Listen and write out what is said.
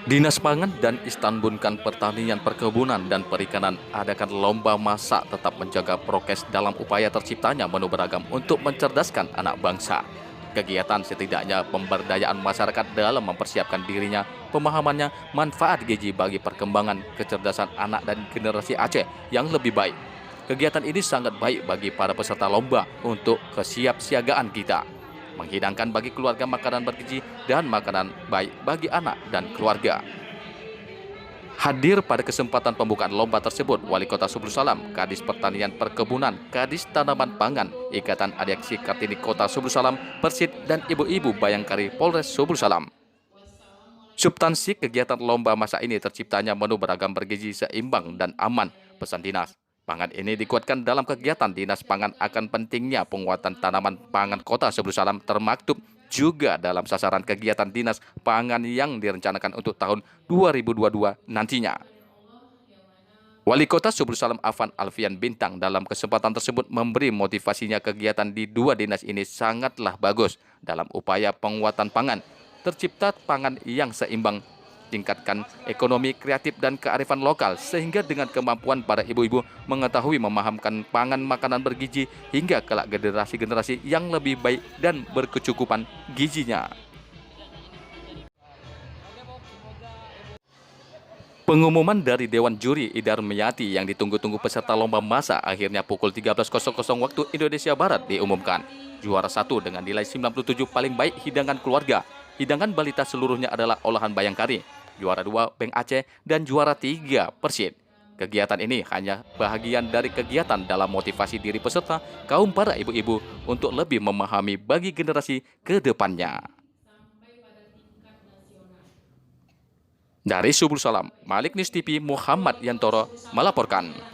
Dinas Pangan dan Istanbulkan Pertanian Perkebunan dan Perikanan adakan lomba masak tetap menjaga prokes dalam upaya terciptanya menu beragam untuk mencerdaskan anak bangsa. Kegiatan setidaknya pemberdayaan masyarakat dalam mempersiapkan dirinya, pemahamannya, manfaat gizi bagi perkembangan kecerdasan anak dan generasi Aceh yang lebih baik. Kegiatan ini sangat baik bagi para peserta lomba untuk kesiapsiagaan kita menghidangkan bagi keluarga makanan bergizi dan makanan baik bagi anak dan keluarga. Hadir pada kesempatan pembukaan lomba tersebut, Wali Kota Subul Salam, Kadis Pertanian Perkebunan, Kadis Tanaman Pangan, Ikatan Adiaksi Kartini Kota Subul Salam, Persid, dan ibu-ibu Bayangkari Polres Subul Salam. Substansi kegiatan lomba masak ini terciptanya menu beragam bergizi seimbang dan aman, pesan dinas. Pangan ini dikuatkan dalam kegiatan Dinas Pangan akan pentingnya penguatan tanaman pangan Kota Subul Salam termaktub juga dalam sasaran kegiatan Dinas Pangan yang direncanakan untuk tahun 2022 nantinya. Wali Kota Subul Salam Afan Alfian Bintang dalam kesempatan tersebut memberi motivasinya kegiatan di dua dinas ini sangatlah bagus dalam upaya penguatan pangan, tercipta pangan yang seimbang, tingkatkan ekonomi kreatif dan kearifan lokal sehingga dengan kemampuan para ibu-ibu mengetahui memahamkan pangan makanan bergizi hingga kelak generasi-generasi yang lebih baik dan berkecukupan gizinya. Pengumuman dari Dewan Juri Idar Meyati yang ditunggu-tunggu peserta lomba masak akhirnya pukul 13.00 waktu Indonesia Barat diumumkan. Juara 1 dengan nilai 97 paling baik hidangan keluarga. Hidangan balita seluruhnya adalah olahan bayangkari. Juara 2 Beng Aceh dan juara 3 Persid. Kegiatan ini hanya bahagian dari kegiatan dalam motivasi diri peserta kaum para ibu-ibu untuk lebih memahami bagi generasi ke depannya. Dari Subul Salam, Malik News TV Muhammad Yantoro melaporkan.